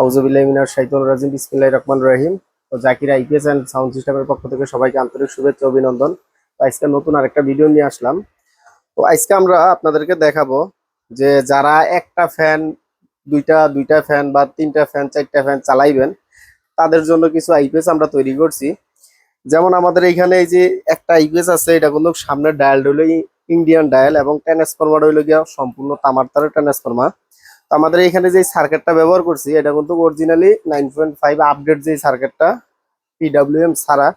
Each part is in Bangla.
আউযুবিল্লাহি মিনাশ শাইতানির রাজিম বিসমিল্লাহির রহমানির রহিম। তো জাকির আইপিএস এন্ড সাউন্ড সিস্টেমের পক্ষ থেকে সবাইকে আন্তরিক শুভেচ্ছা অভিনন্দন। তো আজকে নতুন আরেকটা ভিডিও নিয়ে আসলাম। তো আজকে আমরা আপনাদেরকে দেখাবো যে যারা একটা ফ্যান, দুইটা ফ্যান বা তিনটা ফ্যান, চারটা ফ্যান চালাইবেন, তাদের জন্য কিছু আইপিএস আমরা তৈরি করছি। যেমন আমাদের এইখানে এই যে একটা আইপিএস আছে, এটা কিন্তু সামনের ডায়ালটা হলো ইন্ডিয়ান ডায়াল এবং ট্রান্সফরমার হইলো গিয়া সম্পূর্ণ তামার তারের ট্রান্সফরমার। তো আমাদের এখানে যে সার্কিটটা ব্যবহার করছি এটা কিন্তু অরিজিনালি 9.5 আপডেট যে সার্কিটটা, পিডব্লিউএম ছাড়া,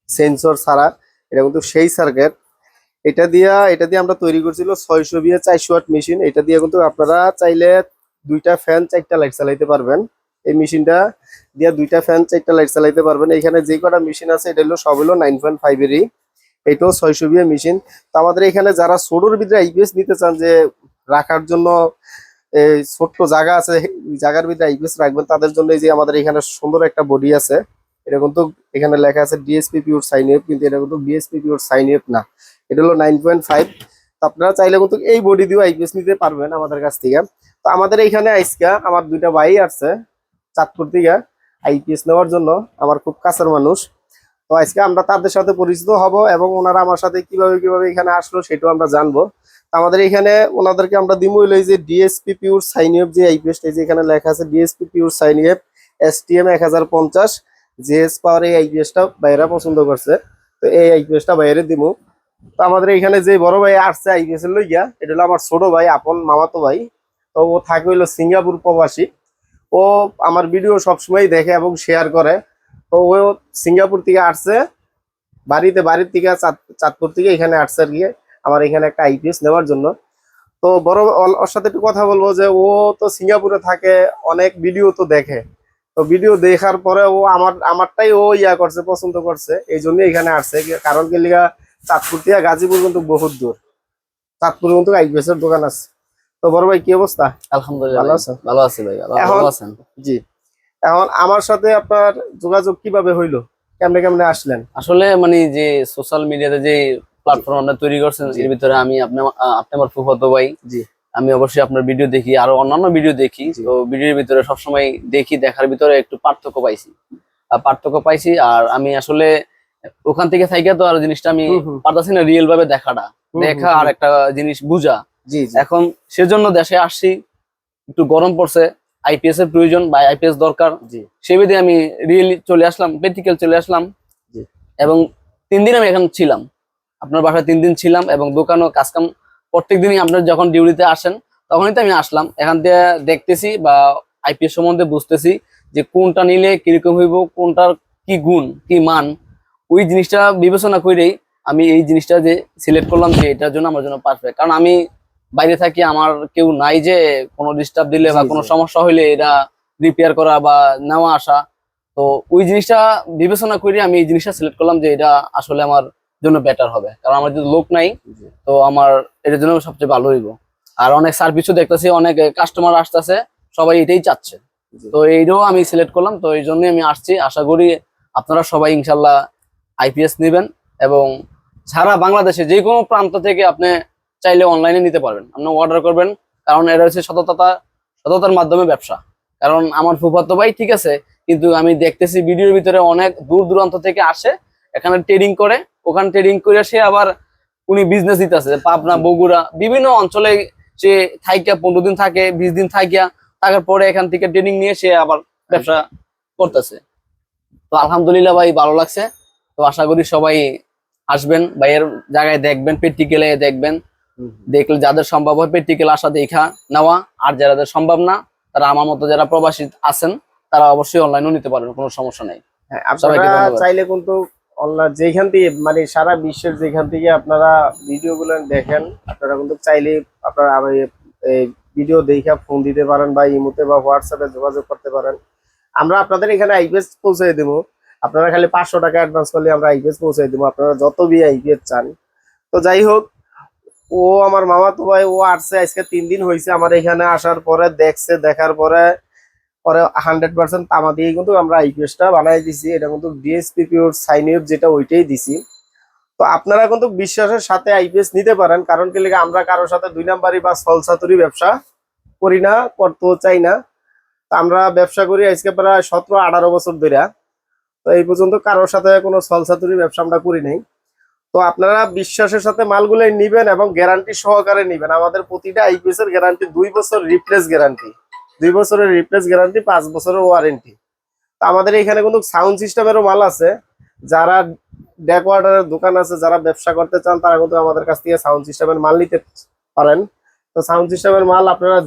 সেন্সর ছাড়া, এটা কিন্তু সেই সার্কিট। এটা দিয়ে আমরা তৈরি করছিল 620 400 ওয়াট মেশিন। এটা দিয়ে কিন্তু আপনারা চাইলে দুইটা ফ্যান, চারটা লাইট চালাইতে পারবেন। এই মেশিনটা দিয়ে দুইটা ফ্যান, চারটা লাইট চালাইতে পারবেন। এখানে যে কটা মেশিন আছে এটা হলো সব হলো 9.5 এরই, এটাও 620 মেশিন। তো আমাদের এখানে যারা ছোটোর ভিতরে আইপিএস নিতে চান, যে রাখার জন্য এই ছোট্ট জায়গা আছে, জায়গার ভিতরে আইপিএস রাখবেন, তাদের জন্য এই যে আমাদের এখানে সুন্দর একটা বডি আছে। এটা কিন্তু এখানে লেখা আছে ডিএসপি পিওর সাইন এফ, কিন্তু এটা কিন্তু ডিএসপি পিওর সাইন এফ না, এটা হলো 9.5। তো আপনারা চাইলে কিন্তু এই বডি দিয়েও আইপিএস নিতে পারবেন আমাদের কাছ থেকে। তো আমাদের এইখানে আজকে আমার দুইটা ভাই আসছে চাঁদপুর থেকে আইপিএস নেওয়ার জন্য, আমার খুব কাছের মানুষ। তো আজকে আমরা তাদের সাথে পরিচিত হব এবং ওনারা আমার সাথে কিভাবে কিভাবে এখানে আসলো সেটাও আমরা জানবো। আমাদের এখানে ওনাদেরকে আমরা দিমু হইলো এই যে ডিএসপি পিওর সাইন এফ যে আইপিএস, এই যে এখানে লেখা আছে DSP pure sine F STM 1050 GS power. এই আইপিএসটা বাইরা পছন্দ করছে, তো এই আইপিএসটা বাইরে দিমু। তো আমাদের এখানে যে বড় ভাই আসছে আইপিএস এর লইয়া, এটা হলো আমার ছোট ভাই, আপন মামাতো ভাই। তো ও থাকে হইলো সিঙ্গাপুর প্রবাসী। ও আমার ভিডিও সবসময় দেখে এবং শেয়ার করে। তো ও সিঙ্গাপুর থেকে আসছে, বাড়ির থেকে চাঁদপুর থেকে এখানে আসছে আর কি আমার এখানে একটা আইপিএস নেওয়ার জন্য। তো বড় ওর সাথে একটু কথা বলবো যে ও তো সিঙ্গাপুরে থাকে, অনেক ভিডিও তো দেখে। তো ভিডিও দেখার পরে ও আমারটাই ও করছে, পছন্দ করছে, এই জন্য এখানে আসছে। কারণ কি লিগা, চাঁদপুর থেকে গাজীপুর কিন্তু বহুত দূর, চাঁদপুর কিন্তু আইপিএস এর দোকান আছে। তো বড় ভাই কি অবস্থা? আলহামদুলিল্লাহ ভালো ভাই, আছো? ভালো আছি ভাই। এখন ভালো আছেন? জি, এখন আমার সাথে আপনার যোগাযোগ কিভাবে হইলো, কেমনে কেমনে আসলেন? আসলে মানে যে সোশ্যাল মিডিয়াতে যে জি প্ল্যাটফর্ম আপনি তৈরি করছেন, জি এর ভিতরে আমি আপনি আমার ফুফাতো ভাই। জি আমি অবশ্যই আপনার ভিডিও দেখি, আরো অন্যান্য ভিডিও দেখি। জি তো ভিডিওর ভিতরে সবসময় দেখি, দেখার ভিতরে একটু পার্থক্য পাইছি। আর আমি আসলে ওখান থেকে থাইকা তো আর জিনিসটা আমি হুম হুম পারতাছি না রিয়েল ভাবে দেখাটা, হুম হুম দেখা আর হুম একটা জিনিস বুঝা। জি জি এখন সেজন্য দেশে আসছি, একটু গরম পড়ছে, আইপিএস এর প্রয়োজন বা আইপিএস দরকার। জি সেবেদে আমি রিয়েলি চলে আসলাম, প্র্যাকটিক্যাল চলে আসলাম। জি এবং 3 দিন আমি এখানে ছিলাম, আপনার বাসায় 3 দিন ছিলাম, এবং দোকানও কাজকাম প্রত্যেক দিনই আপনার যখন ডিউটিতে আসেন তখনই তো আমি আসলাম। এখান থেকে দেখতেছি বা আইপিএস সম্বন্ধে বুঝতেছি যে কোনটা নিলে কিরকম হইব, কোনটার কি গুণ কি মান, ওই জিনিসটা বিবেচনা করেই আমি এই জিনিসটা যে সিলেক্ট করলাম যে এটার জন্য আমার জন্য পারফেক্ট। কারণ আমি বাইরে থাকি, আমার কেউ নাই যে কোনো ডিস্টার্ব দিলে জি বা জি কোনো সমস্যা হইলে এটা রিপেয়ার করা বা নেওয়া আসা। তো ওই জিনিসটা বিবেচনা করে আমি এই জিনিসটা সিলেক্ট করলাম যে এটা আসলে আমার জন্য বেটার হবে, কারণ আমার যদি লোক নাই, জি তো আমার এটার জন্য সবচেয়ে ভালো হইব। আর অনেক সার্ভিসও দেখতেছি, অনেক কাস্টমার আসতেছে, সবাই এটাই চাচ্ছে। জি তো এইটাও আমি সিলেক্ট করলাম, তো এই জন্যই আমি আসছি। আশা করি আপনারা সবাই ইনশাল্লাহ আইপিএস নেবেন, এবং সারা বাংলাদেশে যে কোনো প্রান্ত থেকে আপনি চাইলে অনলাইনে নিতে পারবেন, আপনি অর্ডার করবেন। কারণ এটা হচ্ছে সততার মাধ্যমে ব্যবসা। কারণ আমার ফুফাতো ভাই ঠিক আছে, কিন্তু আমি দেখতেছি ভিডিওর ভিতরে অনেক দূর দূরান্ত থেকে আসে, এখানে ট্রেডিং করে, ওখানে ট্রেডিং করে সে আবার উনি বিজনেস দিতেছে পাবনা, জি বগুড়া, বিভিন্ন অঞ্চলে সে থাইকা 15 দিন থাকে, 20 দিন থাকিয়া থাকার পরে এখান থেকে ট্রেনিং নিয়ে সে আবার ব্যবসা করতেছে। তো আলহামদুলিল্লাহ ভাই, ভালো লাগছে। তো আশা করি সবাই আসবেন, ভাইয়ের জায়গায় দেখবেন, প্র্যাকটিক্যালে দেখবেন। হুম হুম। দেখলে যাদের সম্ভব হয় প্র্যাকটিক্যাল আসা দেখা নেওয়া, আর যাদের সম্ভব না তারা আমার মতো যারা প্রবাসী আছেন তারা অবশ্যই অনলাইনেও নিতে পারবেন, কোনো সমস্যা নেই। হ্যাঁ, আপনারা সবাইকে ধন্যবাদ। চাইলে কিন্তু অনলাইন যেখান থেকে মানে সারা বিশ্বের যেখান থেকে আপনারা ভিডিও গুলো দেখেন, আপনারা কিন্তু চাইলে আপনারা এই ভিডিও দেখে ফোন দিতে পারেন বা ইমোতে বা হোয়াটসঅ্যাপে যোগাযোগ করতে পারেন। আমরা আপনাদের এখানে আইপিএস পৌঁছে দেবো। আপনারা খালি 500 টাকা অ্যাডভান্স করলে আমরা আইপিএস পৌঁছে দেবো, আপনারা যত বি আইপিএস চান। তো যাই হোক, ও আমার মামাতো ভাই, ও আসছে আজকে 3 দিন হয়েছে আমার এখানে আসার পরে, দেখছে, দেখার পরে পরে 100% তামা দিয়ে কিন্তু আমরা আইপিএসটা বানাই দিছি। এটা কিন্তু ডিএসপি পিওর সাইন এফ যেটা, ওইটাই দিছি। তো আপনারা কিন্তু বিশ্বাসের সাথে আইপিএস নিতে পারেন। কারণ কি লিগা, আমরা কারোর সাথে 2 নাম্বারি বা ছলচাতুরি ব্যবসা করি না, করতেও চাই না। তো আমরা ব্যবসা করি আজকে প্রায় 17-18 বছর ধরে। তো এই পর্যন্ত কারোর সাথে কোনো ছলছাতুরি ব্যবসা আমরা করি নাই। তো আপনারা বিশ্বাসের সাথে মালগুলো নিবেন এবং গ্যারান্টি সহকারে নিবেন। আমাদের প্রতিটা আইপিএস এর গ্যারান্টি 2 বছর রিপ্লেস গ্যারান্টি, 2 বছরের রিপ্লেস গ্যারান্টি, 5 বছরের ওয়ারেন্টি। তো আমাদের এখানে কিন্তু সাউন্ড সিস্টেমেরও মাল আছে। যারা ডেকওয়ার্ডারের দোকান আছে, যারা ব্যবসা করতে চান, তারা কিন্তু আমাদের কাছ থেকে সাউন্ড সিস্টেমের মাল নিতে পারেন। তো সাউন্ড সিস্টেমের মাল আপনারা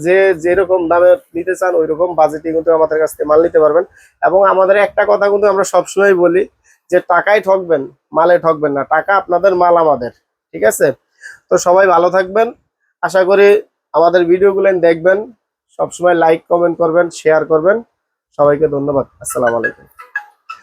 যেরকম দামে নিতে চান ওই রকম বাজেটে কিন্তু আমাদের কাছ থেকে মাল নিতে পারবেন। এবং আমাদের একটা কথা কিন্তু আমরা সবসময় বলি যে টাকায় ঠকবেন, মালে ঠকবেন না। টাকা আপনাদের, মাল আমাদের। ঠিক আছে? তো সবাই ভালো থাকবেন। আশা করি আমাদের ভিডিওগুলো দেখবেন, সবসময় লাইক কমেন্ট করবেন, শেয়ার করবেন। সবাইকে ধন্যবাদ। আসসালামু আলাইকুম।